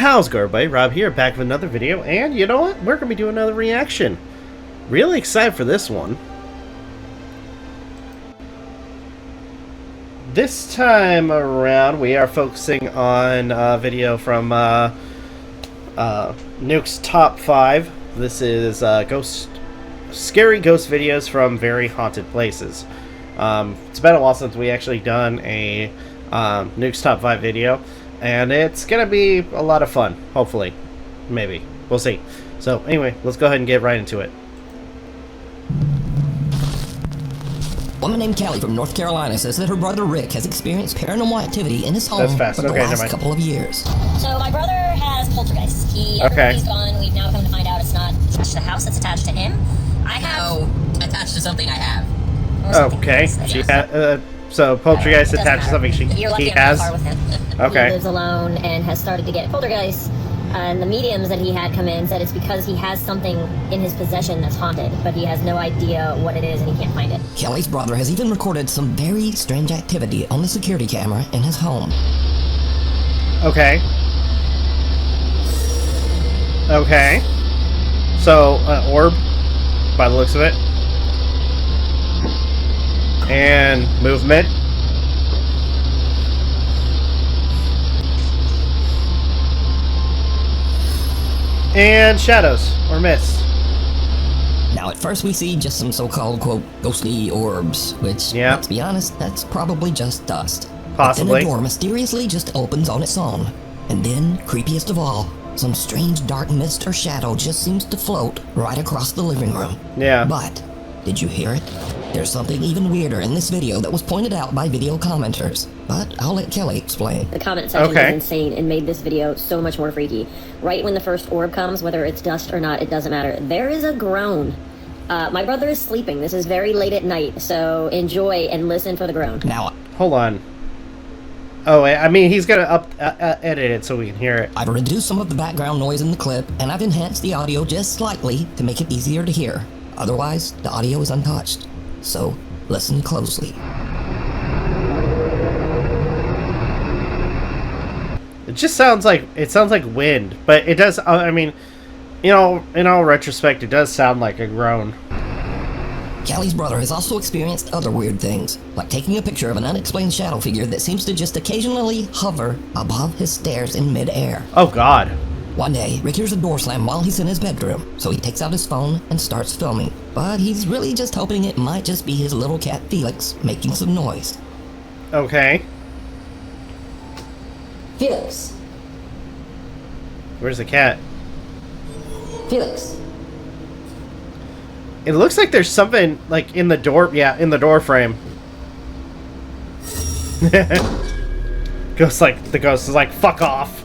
How's it going, everybody? Rob here, back with another video, and you know what? We're going to be doing another reaction. Really excited for this one. This time around, we are focusing on a video from Nuke's Top 5. This is scary ghost videos from very haunted places. It's been a while since we actually done a Nuke's Top 5 video. And it's going to be a lot of fun, hopefully. Maybe. We'll see. So, anyway, let's go ahead and get right into it. A woman named Kelly from North Carolina says that her brother Rick has experienced paranormal activity in his home for the last couple of years. So my brother has poltergeist. He's gone. We've now come to find out it's not attached to the house, it's attached to him. I have... No, attached to something I have. Okay. So poltergeist attached to something he has. Okay. He lives alone and has started to get poltergeist. And the mediums that he had come in said it's because he has something in his possession that's haunted, but he has no idea what it is and he can't find it. Kelly's brother has even recorded some very strange activity on the security camera in his home. Okay. Okay. So, orb, by the looks of it. And movement. And shadows, or mist. Now, at first we see just some so-called, quote, ghostly orbs, which, let's be honest, that's probably just dust. Possibly. But then a door mysteriously just opens on its own. And then, creepiest of all, some strange dark mist or shadow just seems to float right across the living room. Yeah. But, did you hear it? There's something even weirder in this video that was pointed out by video commenters, but I'll let Kelly explain. The comment section is insane and made this video so much more freaky. Right when the first orb comes, whether it's dust or not, it doesn't matter. There is a groan. My brother is sleeping. This is very late at night, so enjoy and listen for the groan. Now, hold on. Oh, I mean, he's gonna edit it so we can hear it. I've reduced some of the background noise in the clip, and I've enhanced the audio just slightly to make it easier to hear. Otherwise, the audio is untouched. So, listen closely. It just sounds like wind, but it does, I mean, you know, in all retrospect, it does sound like a groan. Kelly's brother has also experienced other weird things, like taking a picture of an unexplained shadow figure that seems to just occasionally hover above his stairs in midair. Oh, God. One day, Rick hears a door slam while he's in his bedroom, so he takes out his phone and starts filming. But he's really just hoping it might just be his little cat Felix making some noise. Okay. Felix. Where's the cat? Felix. It looks like there's something, like, in the door, in the door frame. The ghost is like, fuck off.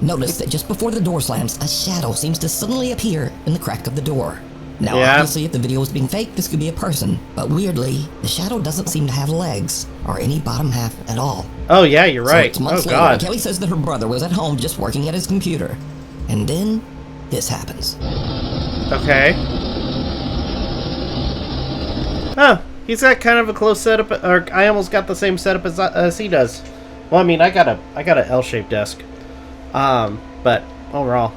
Notice that just before the door slams, a shadow seems to suddenly appear in the crack of the door. Now, obviously, if the video was being faked, this could be a person. But weirdly, the shadow doesn't seem to have legs, or any bottom half at all. Oh, yeah, you're right. So months later, God. Kelly says that her brother was at home just working at his computer. And then, this happens. Okay. Oh, he's got kind of a close setup, or I almost got the same setup as he does. Well, I mean, I got a L-shaped desk. But overall,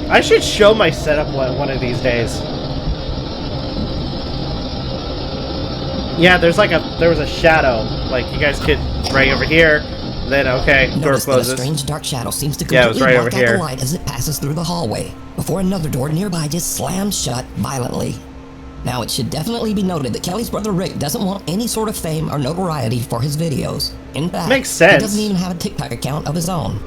I should show my setup one of these days. Yeah, there was a shadow, like you guys could right over here. Then door closes. A strange dark shadow seems to completely block out the light as it passes through the hallway before another door nearby just slams shut violently. Now, it should definitely be noted that Kelly's brother Rick doesn't want any sort of fame or notoriety for his videos. In fact, makes sense. He doesn't even have a TikTok account of his own.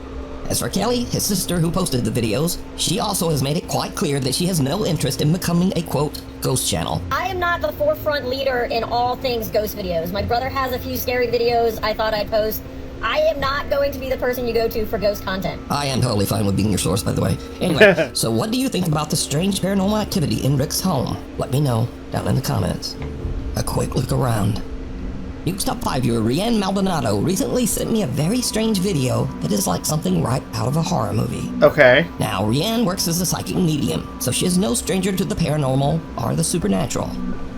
As for Kelly, his sister who posted the videos, she also has made it quite clear that she has no interest in becoming a, quote, ghost channel. I am not the forefront leader in all things ghost videos. My brother has a few scary videos I thought I'd post. I am not going to be the person you go to for ghost content. I am totally fine with being your source, by the way. Anyway, so what do you think about the strange paranormal activity in Rick's home? Let me know down in the comments. A quick look around. Nuke's Top 5 viewer Rianne Maldonado recently sent me a very strange video that is like something right out of a horror movie. Okay. Now, Rianne works as a psychic medium, so she is no stranger to the paranormal or the supernatural.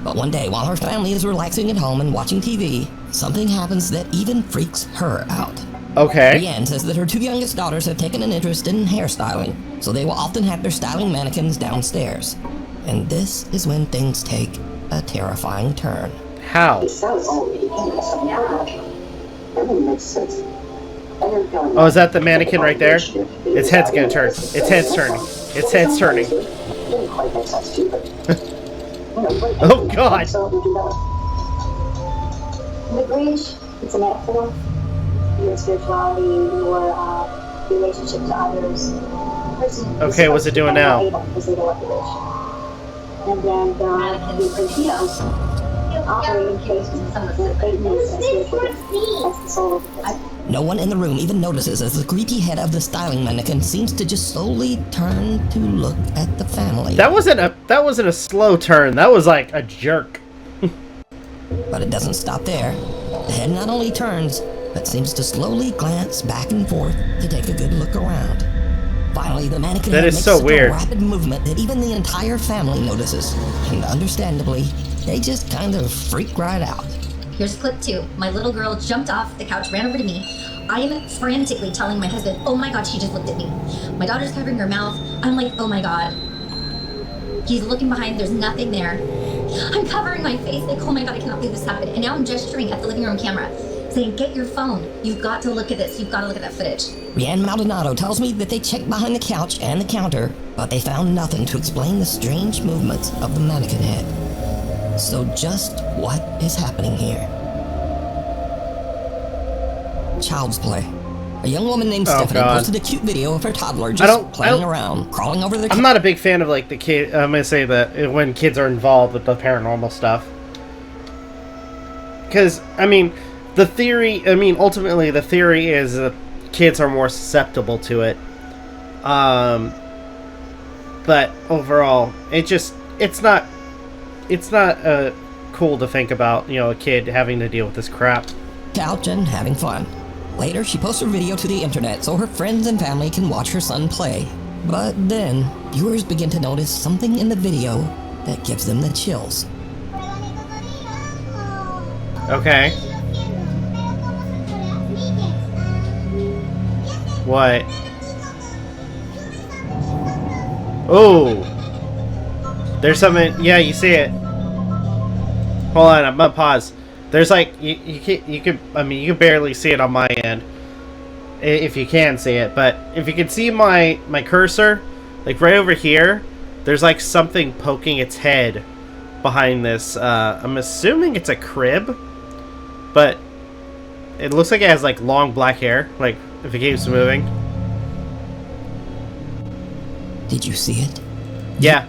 But one day, while her family is relaxing at home and watching TV, something happens that even freaks her out. Okay. Rianne says that her two youngest daughters have taken an interest in hairstyling, so they will often have their styling mannequins downstairs. And this is when things take a terrifying turn. How? Oh, is that the mannequin right there? Its head's gonna turn. Its head's turning. Its head's turning. Oh God! The bridge, it's a metaphor. Your spirituality, your relationship to others. Okay, what's it doing now? And then the casinos operate in case of fakeness and spiritual. That's the soul of the person. No one in the room even notices as the creepy head of the styling mannequin seems to just slowly turn to look at the family. That wasn't a slow turn. That was like a jerk. But it doesn't stop there. The head not only turns, but seems to slowly glance back and forth to take a good look around. Finally, the mannequin That head is makes so such weird. a rapid movement that even the entire family notices. And understandably, they just kind of freak right out. Here's clip 2. My little girl jumped off the couch, ran over to me. I am frantically telling my husband, oh my God, she just looked at me. My daughter's covering her mouth. I'm like, oh my God. He's looking behind, there's nothing there. I'm covering my face, like, oh my God, I cannot believe this happened. And now I'm gesturing at the living room camera, saying, get your phone. You've got to look at this. You've got to look at that footage. Rianne Maldonado tells me that they checked behind the couch and the counter, but they found nothing to explain the strange movements of the mannequin head. So just what is happening here? Child's play. A young woman named Stephanie God. posted a cute video of her toddler just playing around, crawling over the I'm not a big fan of like the kid. I'm gonna say that when kids are involved with the paranormal stuff, because I mean, ultimately the theory is that kids are more susceptible to it. But overall, it's not cool to think about, a kid having to deal with this crap. couch and having fun. Later, she posts her video to the internet so her friends and family can watch her son play. But then, viewers begin to notice something in the video that gives them the chills. Okay. What? Oh! There's something. Yeah, you see it. Hold on, I'm gonna pause. There's like you can barely see it on my end, if you can see it. But if you can see my cursor, like right over here, there's like something poking its head behind this. I'm assuming it's a crib, but it looks like it has like long black hair. Like if it keeps moving. Did you see it? Yeah.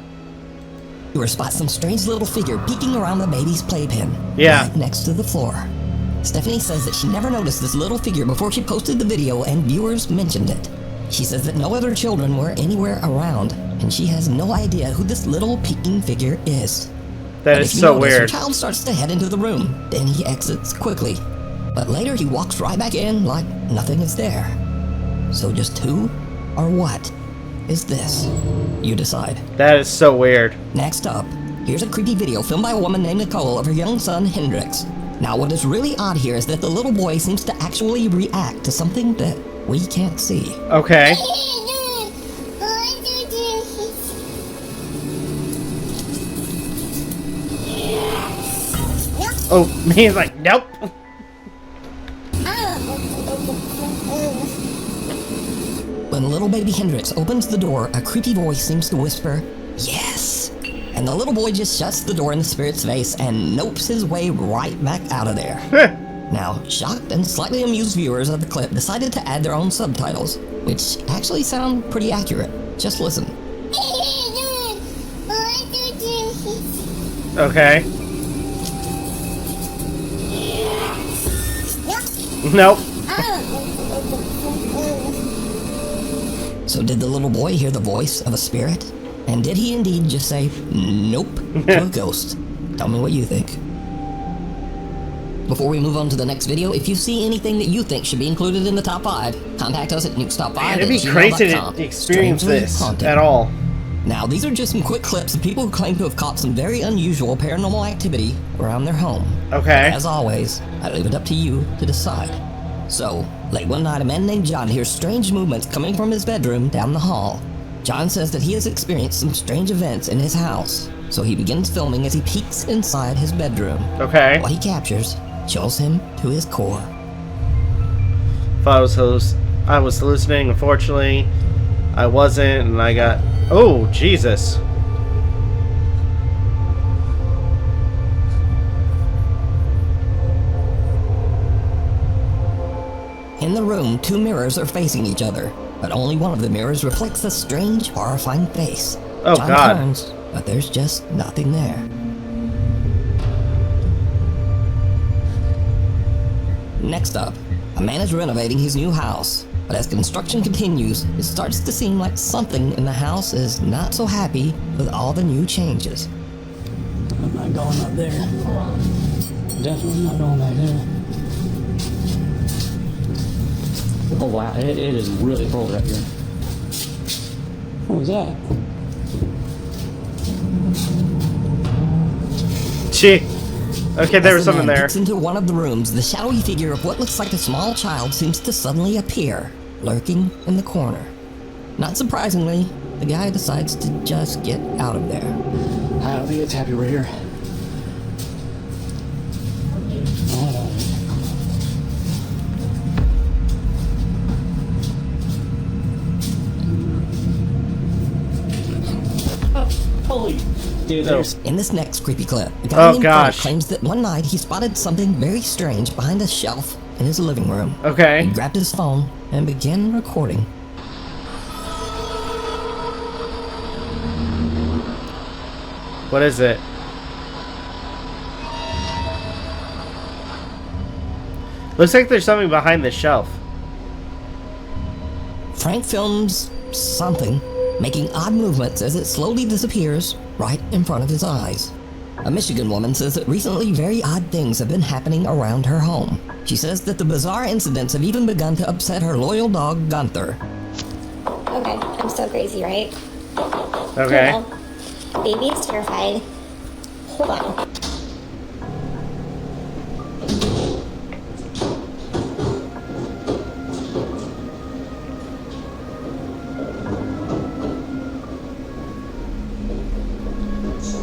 You spot some strange little figure peeking around the baby's playpen. Yeah. Right next to the floor. Stephanie says that she never noticed this little figure before she posted the video and viewers mentioned it. She says that no other children were anywhere around, and she has no idea who this little peeking figure is. That is so weird. Her child starts to head into the room, then he exits quickly. But later he walks right back in like nothing is there. So just who or what is this? You decide. That is so weird. Next up, here's a creepy video filmed by a woman named Nicole of her young son Hendrix. Now what is really odd here is that the little boy seems to actually react to something that we can't see. Okay. Oh, he's like, nope. When little baby Hendrix opens the door, a creepy voice seems to whisper, yes. And the little boy just shuts the door in the spirit's face and nopes his way right back out of there. Now, shocked and slightly amused viewers of the clip decided to add their own subtitles, which actually sound pretty accurate. Just listen. Okay. Nope. So did the little boy hear the voice of a spirit? And did he indeed just say, nope, to a ghost? Tell me what you think. Before we move on to the next video, if you see anything that you think should be included in the top 5, contact us at NukesTop5. It'd be crazy to experience this at all. Now, these are just some quick clips of people who claim to have caught some very unusual paranormal activity around their home. Okay. But as always, I leave it up to you to decide. So, Late one night, a man named John hears strange movements coming from his bedroom down the hall. John says that he has experienced some strange events in his house, so he begins filming as he peeks inside his bedroom. Okay. What he captures chills him to his core. If I was hallucinating, unfortunately, I wasn't, and I got... Oh, Jesus. In the room, two mirrors are facing each other, but only one of the mirrors reflects a strange, horrifying face. Oh, John God. turns, but there's just nothing there. Next up, a man is renovating his new house, but as construction continues, it starts to seem like something in the house is not so happy with all the new changes. I'm not going up there. Definitely not going back there. Oh wow, it is really cold right here. What was that? Gee. Okay, there was something there. As the man peeks into one of the rooms, the shadowy figure of what looks like a small child seems to suddenly appear, lurking in the corner. Not surprisingly, the guy decides to just get out of there. I don't think it's happy right here. Holy dude, there's... In this next creepy clip, a guy named Frank gosh. claims that one night he spotted something very strange behind a shelf in his living room. Okay. He grabbed his phone and began recording. What is it? Looks like there's something behind the shelf. Frank films something, making odd movements as it slowly disappears right in front of his eyes. A Michigan woman says that recently very odd things have been happening around her home. She says that the bizarre incidents have even begun to upset her loyal dog, Gunther. Okay, I'm so crazy, right? Okay. Well, baby is terrified. Hold on.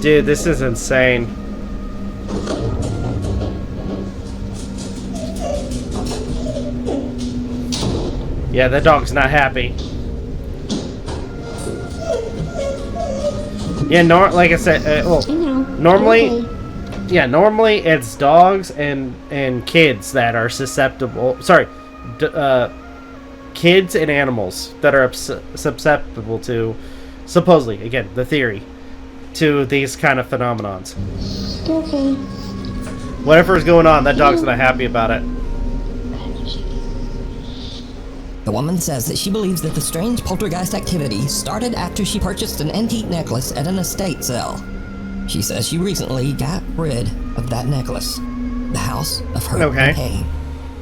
Dude, this is insane. Yeah, the dog's not happy. Yeah, like I said, normally, yeah, normally it's dogs and kids that are susceptible. Sorry, kids and animals that are susceptible to, supposedly, again, the theory, to these kind of phenomenons. Okay. Whatever is going on, that dog's not happy about it. The woman says that she believes that the strange poltergeist activity started after she purchased an antique necklace at an estate sale. She says she recently got rid of that necklace. The House of Hurt and Pain.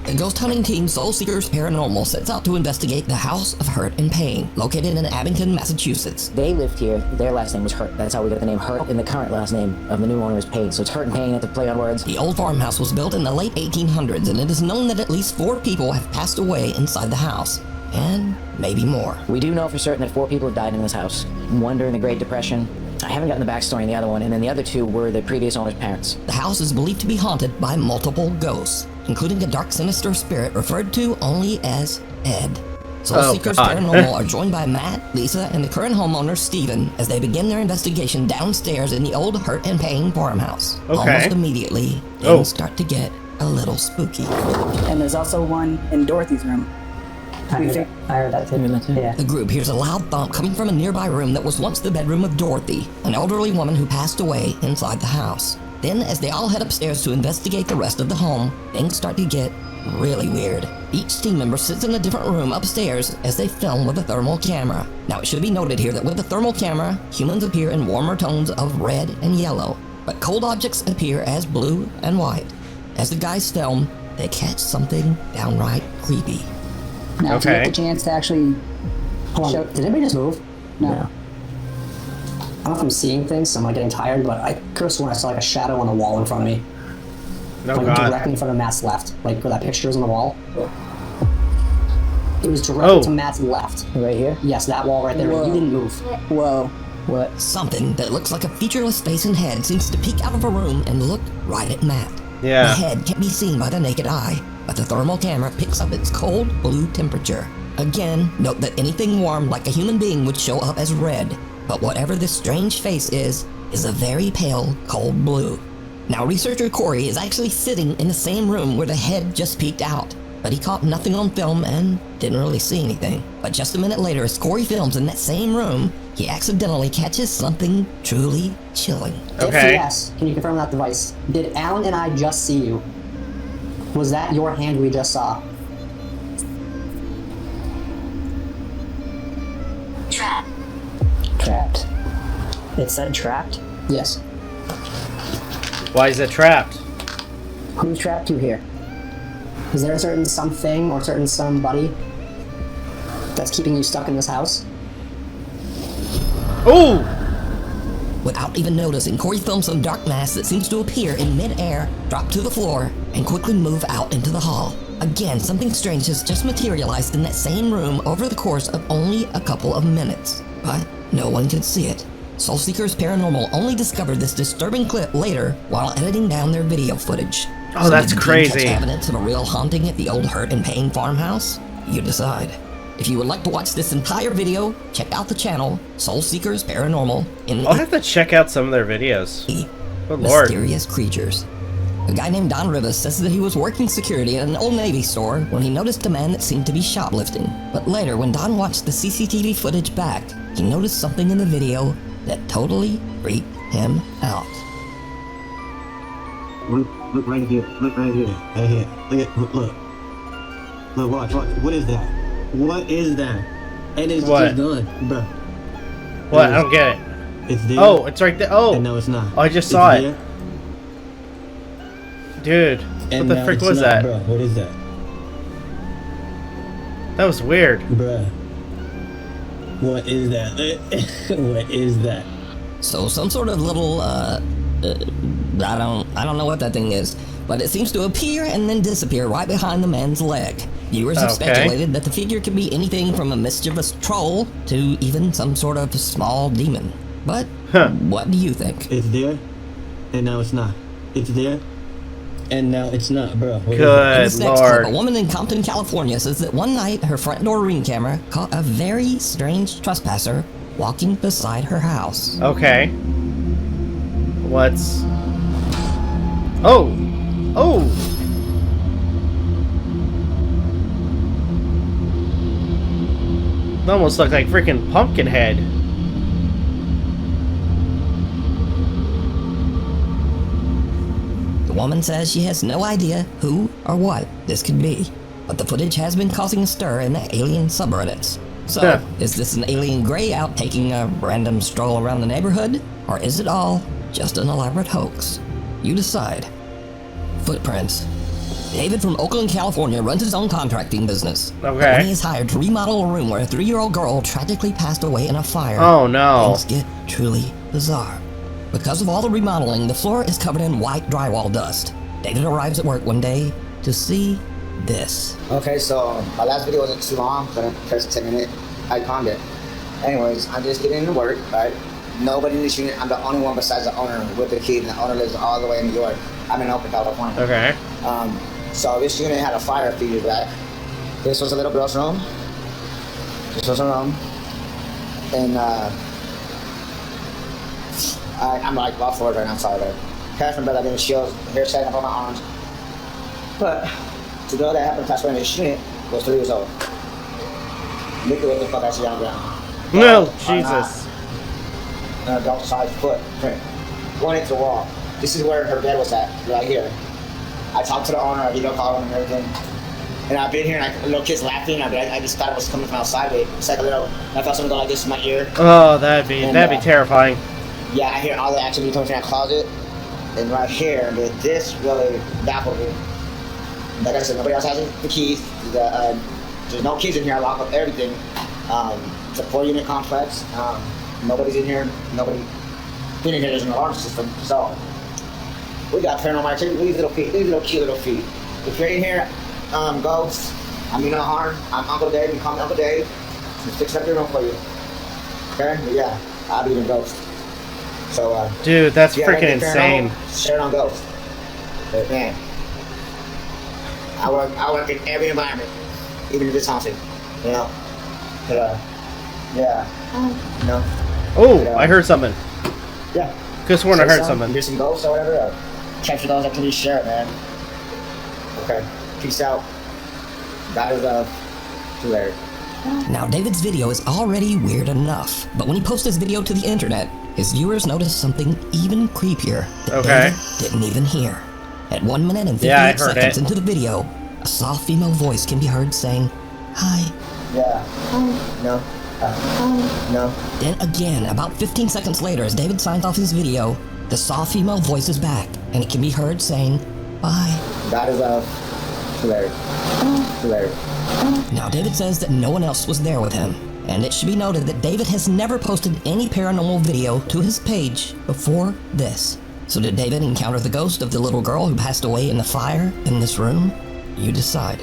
The ghost hunting team Soul Seekers Paranormal sets out to investigate the House of Hurt and Pain, located in Abington, Massachusetts. They lived here. Their last name was Hurt. That's how we got the name Hurt. And the current last name of the new owner is Pain. So it's Hurt and Pain at the play on words. The old farmhouse was built in the late 1800s, and it is known that at least 4 people have passed away inside the house. And maybe more. We do know for certain that 4 people have died in this house. 1 during the Great Depression. I haven't gotten the backstory on the other one, and then the other 2 were the previous owner's parents. The house is believed to be haunted by multiple ghosts, including a dark, sinister spirit referred to only as Ed. Soul Seekers Paranormal are joined by Matt, Lisa, and the current homeowner, Steven, as they begin their investigation downstairs in the old Hurt and Pain farmhouse. Almost immediately, things start to get a little spooky. And there's also one in Dorothy's room. I heard that too. Yeah. The group hears a loud thump coming from a nearby room that was once the bedroom of Dorothy, an elderly woman who passed away inside the house. Then, as they all head upstairs to investigate the rest of the home, things start to get really weird. Each team member sits in a different room upstairs as they film with a thermal camera. Now, it should be noted here that with the thermal camera, humans appear in warmer tones of red and yellow, but cold objects appear as blue and white. As the guys film, they catch something downright creepy. Now, to get the chance to actually show... Did anybody just move? No. I don't know if I'm seeing things, so I'm like getting tired, but I cursed when I saw like a shadow on the wall in front of me. No, like God. directly in front of Matt's left, like where that picture is on the wall. It was directly to Matt's left. Right here? Yes, that wall right there. Whoa. You didn't move. Whoa. What? Something that looks like a featureless face and head seems to peek out of a room and look right at Matt. Yeah. The head can't be seen by the naked eye, but the thermal camera picks up its cold blue temperature. Again, note that anything warm like a human being would show up as red, but whatever this strange face is a very pale, cold blue. Now, researcher Corey is actually sitting in the same room where the head just peeked out, but he caught nothing on film and didn't really see anything. But just a minute later, as Corey films in that same room, he accidentally catches something truly chilling. Okay. If yes, can you confirm that device? Did Alan and I just see you? Was that your hand we just saw? Trapped. It said trapped? Yes. Why is it trapped? Who trapped you here? Is there a certain something or certain somebody that's keeping you stuck in this house? Ooh! Without even noticing, Corey films some dark mass that seems to appear in mid-air, drop to the floor, and quickly move out into the hall. Again, something strange has just materialized in that same room over the course of only a couple of minutes. But no one could see it. Soul Seekers Paranormal only discovered this disturbing clip later while editing down their video footage. Oh, that's did the team crazy. catch evidence of a real haunting at the old Hurt and Pain farmhouse? You decide. If you would like to watch this entire video, check out the channel, Soul Seekers Paranormal, in I'll have to check out some of their videos. Good lord. Mysterious Creatures. A guy named Don Rivas says that he was working security at an Old Navy store when he noticed a man that seemed to be shoplifting. But later, when Don watched the CCTV footage back, he noticed something in the video that totally freaked him out. Look right here. Look right here. Right here. Look. Look, watch. What is that? What is that? And it's What? just gone, bro. What? I don't get it. It's there. Oh, it's right there. Oh! And no, it's not. Oh, I just It's saw it. there, Dude, and what the now frick it's was not, that? Bro, what is that? That was weird. Bruh. What is that? What is that? So some sort of little, I don't know what that thing is, but it seems to appear and then disappear right behind the man's leg. Viewers have Okay. speculated that the figure could be anything from a mischievous troll to even some sort of small demon. But what do you think? It's there, and now it's not. It's there, and now it's not, bro. What is In Good this next clip, lord. a woman in Compton, California says that one night her front door ring camera caught a very strange trespasser walking beside her house. Okay. What's... Oh! Oh! It almost looked like freaking Pumpkinhead. The woman says she has no idea who or what this could be, but the footage has been causing a stir in the alien subreddits. So, Yeah. is this an alien gray out taking a random stroll around the neighborhood, or is it all just an elaborate hoax? You decide. Footprints. David from Oakland, California runs his own contracting business. But Okay. when he is hired to remodel a room where a 3-year-old girl tragically passed away in a fire, Oh no. things get truly bizarre. Because of all the remodeling, the floor is covered in white drywall dust. David arrives at work one day to see this. Okay, so my last video wasn't too long, but in first 10 minutes, I conned it. Anyways, I'm just getting into work, right? Nobody in this unit, I'm the only one besides the owner with the key, and the owner lives all the way in New York. I'm in Oakland, California. Okay. So this unit had a fire a few years back. This was a little girl's room. This was a room. And I'm like off forward right now, I'm sorry, but cash from bed, I've been shields, hair setting up on my arms. But the girl that happened to pass away in this unit was 3 years old. Look at what the fuck I see on the ground. No, Jesus. An adult sized footprint going into the wall. This is where her bed was at, right here. I talked to the owner, I video called him and everything. And I've been here and little kids laughing, I just thought it was coming from outside. It's like a little, I felt something go like this in my ear. Oh, that'd be terrifying. Yeah, I hear all the activity coming from that closet. And right here, but this really baffled me. Like I said, nobody else has the keys. There's no keys in here, I lock up everything. It's a 4-unit complex. Nobody's in here, nobody been in here, there's an alarm system. So, we got paranormal activity, these little feet, these little cute little feet. If you're in here, ghosts, I mean no harm. I'm Uncle Dave. You call me Uncle Dave. Just fix up your room for you. Okay? But yeah, I'll be the ghost. So, dude, that's yeah, freaking insane. Share it on Ghost. But man, I work in every environment, even if it's haunted. You know? But, yeah. You know? Oh, I heard something. Yeah. Could've sworn I heard something. Do some ghosts or whatever. Or capture those activities, share it, man. Okay. Peace out. God is love. Larry. Now, David's video is already weird enough, but when he posts this video to the internet, his viewers notice something even creepier that David didn't even hear. At 1 minute and 58 seconds into the video, a soft female voice can be heard saying, "Hi." Yeah. No. No. Then again, about 15 seconds later, as David signs off his video, the soft female voice is back, and it can be heard saying, "Bye." God is love. Larry. Larry. Now, David says that no one else was there with him, and it should be noted that David has never posted any paranormal video to his page before this. So did David encounter the ghost of the little girl who passed away in the fire in this room? You decide.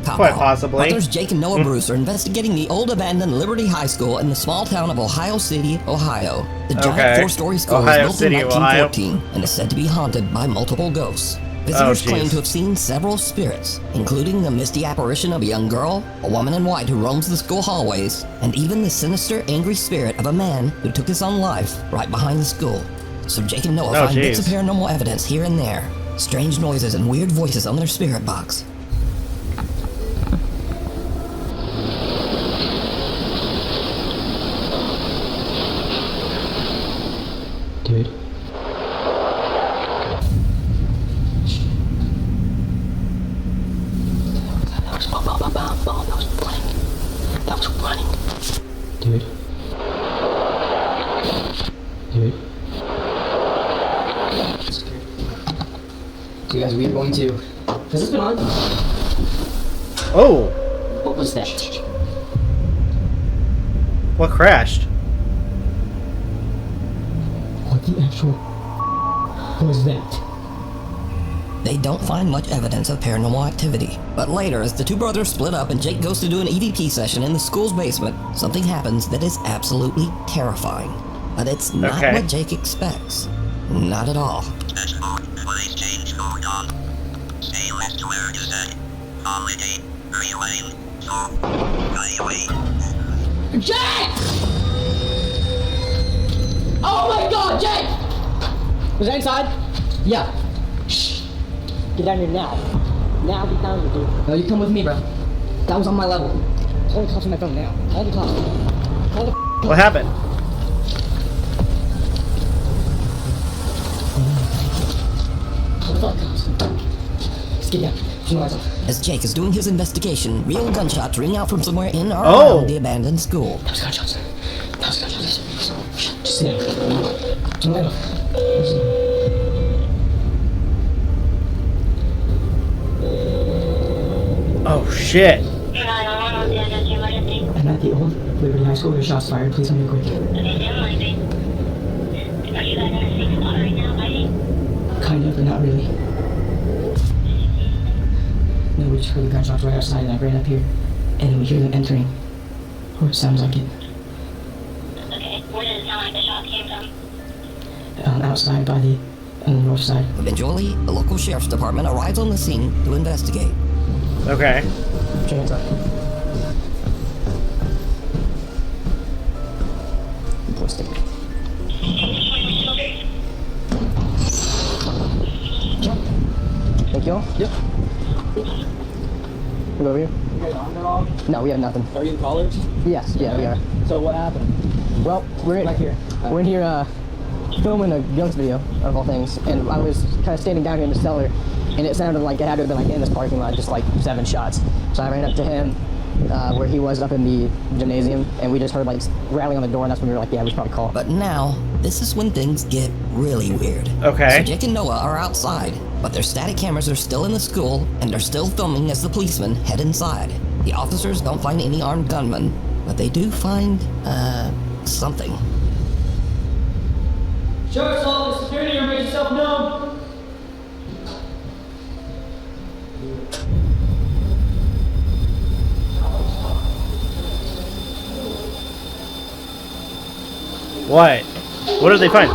Quite possibly. Brothers Jake and Noah Bruce are investigating the old abandoned Liberty High School in the small town of Ohio City, Ohio. The giant 4-story school was built in 1914 and is said to be haunted by multiple ghosts. Visitors claim to have seen several spirits, including the misty apparition of a young girl, a woman in white who roams the school hallways, and even the sinister, angry spirit of a man who took his own life right behind the school. So Jake and Noah find bits of paranormal evidence here and there, strange noises and weird voices on their spirit box. Dude. That was running. Dude. Dude. So guys, we are going to... Has this been on? Oh! What was that? What crashed? What the actual was that? They don't find much evidence of paranormal activity. But later, as the two brothers split up and Jake goes to do an EVP session in the school's basement, something happens that is absolutely terrifying. But it's not what Jake expects. Not at all. Place change going on. Stay west to where it is at. Holiday, freeway, so, highway. Jake! Oh my god, Jake! Was that inside? Yeah. Shh. Get down here now. Now get down here, dude. No, you come with me, bro. That was on my level. Call the cops on my phone now. Call the cops. Call the What happened? Call the cops. Just get down. As Jake is doing his investigation, real gunshots ring out from somewhere in or around the abandoned school. That was gunshots. That was gunshots. Just sit down. Turn the light off. Oh shit. I'm at the old Liberty High School where shots fired. Please come here quick. Are you guys in a safe spot right now, fighting? Kind of, but not really. No, we just heard the gunshots right outside and I ran up here. And then we hear them entering. Or it sounds like it. Okay, where does it sound like the shots came from? Outside by the north side. Eventually, the local sheriff's department arrives on the scene to investigate. Okay. Put your hands up. Thank you all. Yep. We'll go over here. You guys armed at all? No, we have nothing. Are you in college? Yes, yeah, we are. So what happened? Well, we're in here. We're in here filming a Guns video, of all things, and I was kind of standing down here in the cellar, and it sounded like it had to have been like in this parking lot, just like 7 shots. So I ran up to him, where he was up in the gymnasium, and we just heard like rattling on the door, and that's when we were like, yeah, we should probably call. But now, this is when things get really weird. Okay. So Jake and Noah are outside, but their static cameras are still in the school, and they're still filming as the policemen head inside. The officers don't find any armed gunmen, but they do find, something. Sheriff's office, security, or make yourself known. What? What did they find?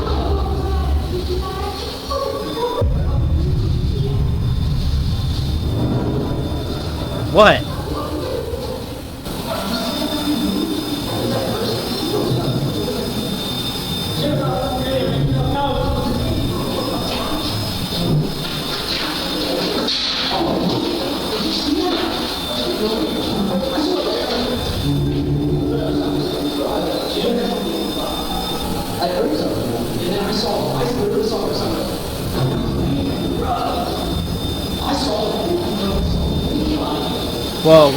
What? Whoa,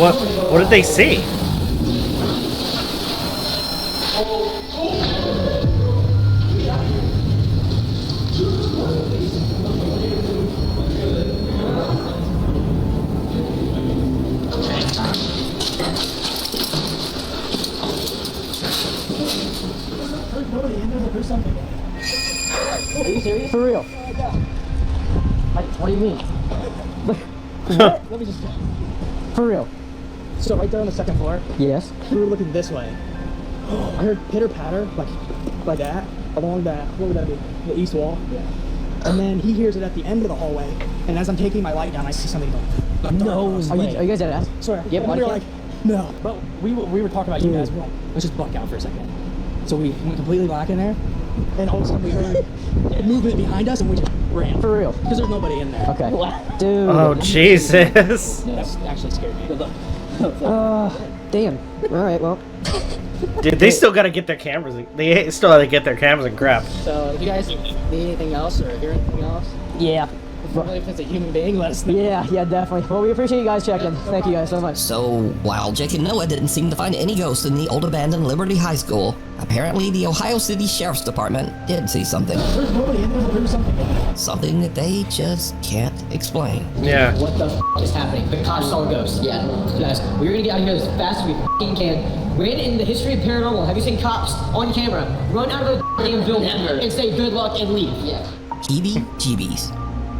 what did they see? Are you serious? For real? What do you mean? What? Let me just... For real? So right there on the second floor? Yes. We were looking this way. I heard pitter patter, like that, along that, what would that be? The east wall? Yeah. And then he hears it at the end of the hallway, and as I'm taking my light down, I see something going. No way. Are you guys at us? Sorry. Yep. We were like, no. But we were talking about you guys. We're like, let's just buck out for a second. So we went completely black in there, and all of a sudden we heard movement behind us, and we just ran. For real? Because there's nobody in there. Okay. Dude. Oh, Jesus. That's actually scared me. Damn. All right, well. Dude, they still gotta get their cameras. They still gotta get their cameras and crap. So, if you guys need anything else or hear anything else? Yeah. If it's a human being, let us know. Yeah, definitely. Well, we appreciate you guys checking. Thank you guys so much. So, while Jake and Noah didn't seem to find any ghosts in the old abandoned Liberty High School, apparently the Ohio City Sheriff's Department did see something. There's nobody in there, but there's something. Something that they just can't explain. Yeah. What the f is happening? The cops saw a ghost. Yeah. Guys, we're gonna get out of here as fast as we f***ing can. When in the history of paranormal, have you seen cops on camera run out of a damn building and say good luck and leave? Yeah. Heebie-jeebies.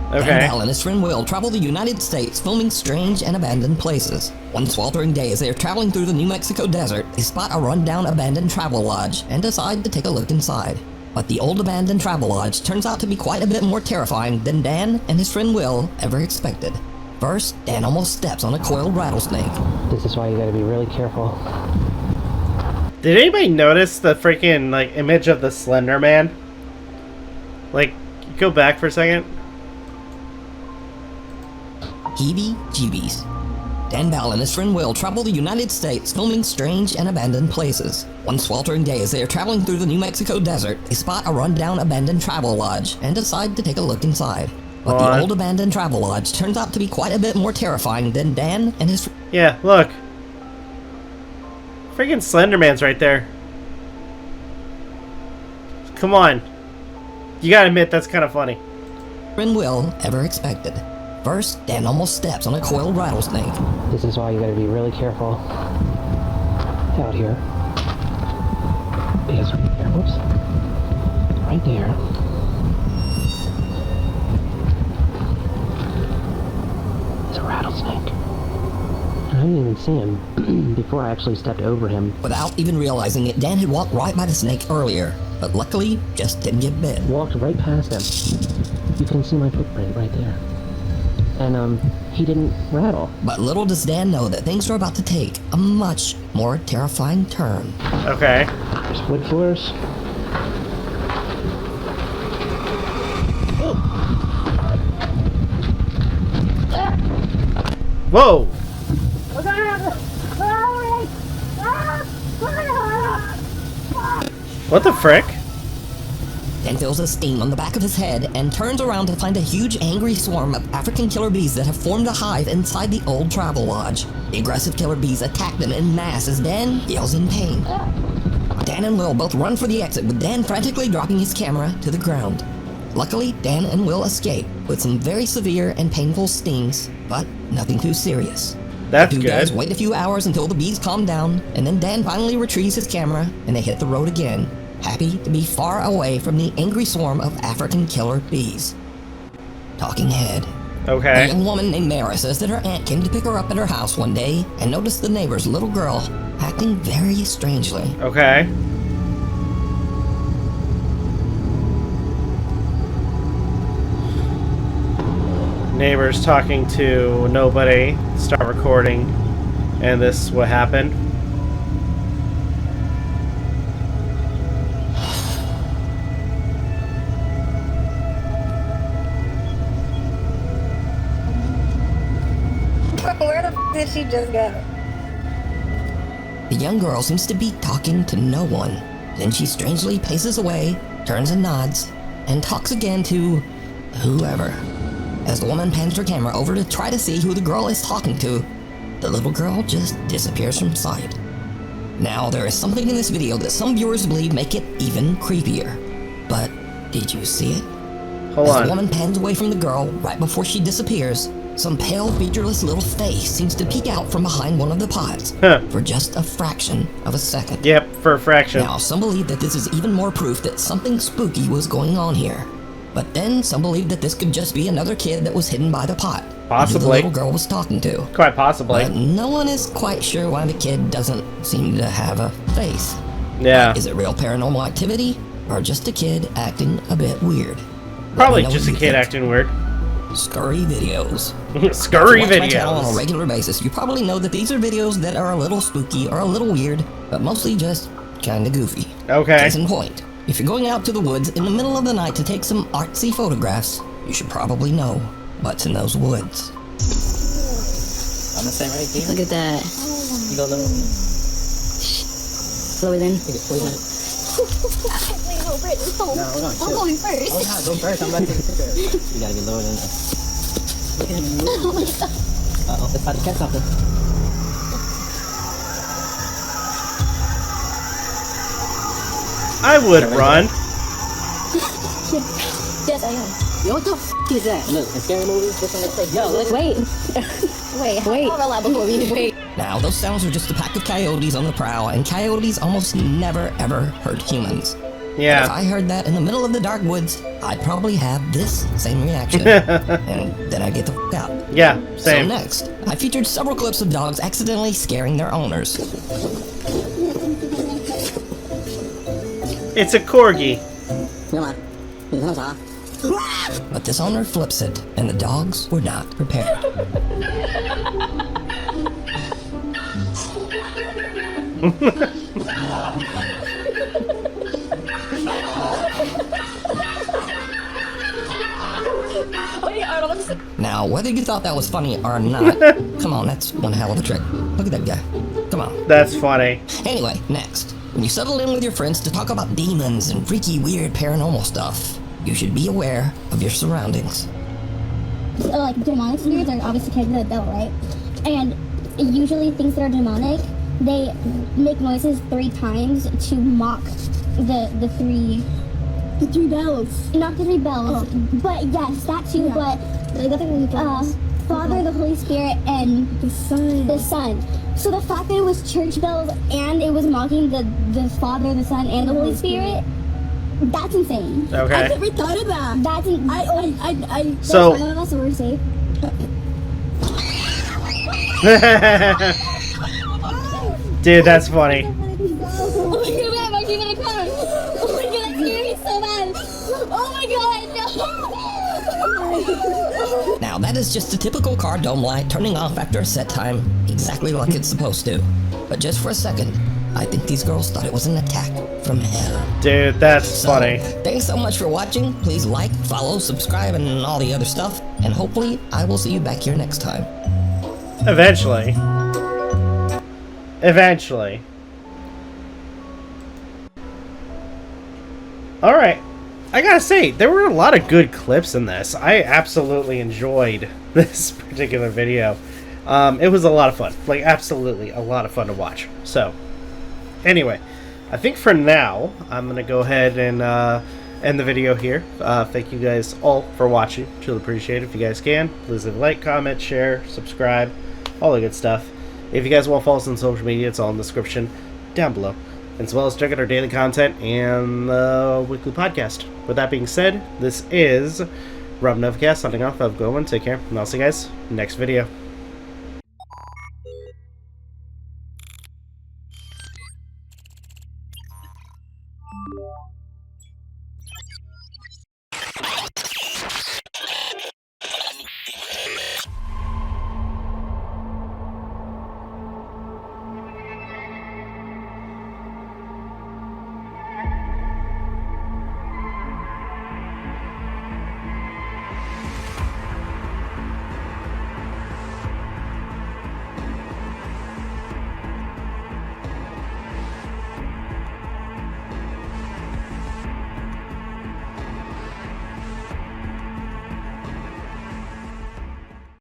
Okay. Dan Bell and his friend Will travel the United States filming strange and abandoned places. One sweltering day as they are traveling through the New Mexico desert, they spot a rundown abandoned travel lodge and decide to take a look inside. But the old abandoned travel lodge turns out to be quite a bit more terrifying than Dan and his friend Will ever expected. First, Dan almost steps on a coiled rattlesnake. This is why you gotta be really careful. Did anybody notice the freaking image of the Slender Man? Go back for a second. Heebie-jeebies. Dan Bell and his friend Will travel the United States filming strange and abandoned places. One sweltering day as they are traveling through the New Mexico desert, they spot a rundown abandoned travel lodge and decide to take a look inside. But the old abandoned travel lodge turns out to be quite a bit more terrifying than Dan and his... Yeah, look. Freaking Slenderman's right there. Come on. You gotta admit, that's kind of funny. ...friend Will ever expected. First, Dan almost steps on a coiled rattlesnake. This is why you gotta be really careful out here. Because right there, whoops. Right there. It's a rattlesnake. I didn't even see him before I actually stepped over him. Without even realizing it, Dan had walked right by the snake earlier, but luckily just didn't get bit. Walked right past him. You can see my footprint right there. And, he didn't rattle. But little does Dan know that things are about to take a much more terrifying turn. Okay. There's wood floors. Whoa! What the frick? Dan feels a sting on the back of his head and turns around to find a huge angry swarm of African killer bees that have formed a hive inside the old travel lodge. The aggressive killer bees attack them en masse as Dan yells in pain. Dan and Will both run for the exit, with Dan frantically dropping his camera to the ground. Luckily, Dan and Will escape with some very severe and painful stings, but nothing too serious. That's the two good. guys wait a few hours until the bees calm down, and then Dan finally retrieves his camera and they hit the road again, happy to be far away from the angry swarm of African killer bees. Talking head. Okay. A young woman named Mara says that her aunt came to pick her up at her house one day and noticed the neighbor's little girl acting very strangely. Okay. neighbors talking to nobody, start recording, and this is what happened. Where the f did she just go? The young girl seems to be talking to no one. Then she strangely paces away, turns and nods, and talks again to whoever. As the woman pans her camera over to try to see who the girl is talking to, the little girl just disappears from sight. Now, there is something in this video that some viewers believe make it even creepier. But did you see it? Hold As on. the woman pans away from the girl right before she disappears, some pale, featureless little face seems to peek out from behind one of the pods for just a fraction of a second. Yep, for a fraction. Now, some believe that this is even more proof that something spooky was going on here. But then some believe that this could just be another kid that was hidden by the pot. Possibly. Who the little girl was talking to. Quite possibly. But no one is quite sure why the kid doesn't seem to have a face. Yeah. Is it real paranormal activity, or just a kid acting a bit weird? Probably just a kid acting weird. Scurry videos. Scurry If you watch my channel on videos. a regular basis, you probably know that these are videos that are a little spooky or a little weird, but mostly just kinda goofy. Okay. Case in point, if you're going out to the woods in the middle of the night to take some artsy photographs, you should probably know what's in those woods. I'm gonna stay right here. Look at that. You go lower. Lower than. No, we're going I'm going first. Oh, no, go first. I'm about to take a picture. You gotta get lower than that. Look at him move. Oh my god. Uh-oh, it's about to catch something. I would run. Yes, I am. Yo, what the f is that? Look, it's scary movies. This one looks like, yo, look. Wait. Wait. I'll allow before we wait. Now, those sounds are just a pack of coyotes on the prowl, and coyotes almost never ever hurt humans. Yeah. If I heard that in the middle of the dark woods, I'd probably have this same reaction. And then I'd get the f out. Yeah, same. So next, I featured several clips of dogs accidentally scaring their owners. It's a corgi. Come on. Come on. But this owner flips it, and the dogs were not prepared. Now, whether you thought that was funny or not, come on, that's one hell of a trick. Look at that guy. Come on. That's funny. Anyway, next. When you settle in with your friends to talk about demons and freaky, weird paranormal stuff, you should be aware of your surroundings. Like demonic spirits are obviously connected to the devil, right? And usually things that are demonic, they make noises 3 times to mock the three bells. Not the 3 bells, but yes, that too. But Father, the Holy Spirit, and the Son. So the fact that it was church bells and it was mocking the Father, the Son, and the Holy Spirit. That's insane. Okay. I never thought of that. That's I So- that's what we're safe. Dude, that's funny. Oh my god, I'm gonna cry. Oh my god, that scared me so bad. Oh my god, no. Now, that is just a typical car dome light turning off after a set time, exactly like it's supposed to. But just for a second, I think these girls thought it was an attack from hell. Dude, that's So, funny. thanks so much for watching. Please like, follow, subscribe, and all the other stuff. And hopefully, I will see you back here next time. Eventually. Eventually. Alright. I gotta say, there were a lot of good clips in this. I absolutely enjoyed this particular video. It was a lot of fun. Like, absolutely a lot of fun to watch. So, anyway, I think for now, I'm going to go ahead and end the video here. Thank you guys all for watching. Truly appreciate it. If you guys can, please leave a like, comment, share, subscribe, all the good stuff. If you guys want to follow us on social media, it's all in the description down below. As well as check out our daily content and the weekly podcast. With that being said, this is Novakast signing off. Have a good one. Take care. And I'll see you guys next video.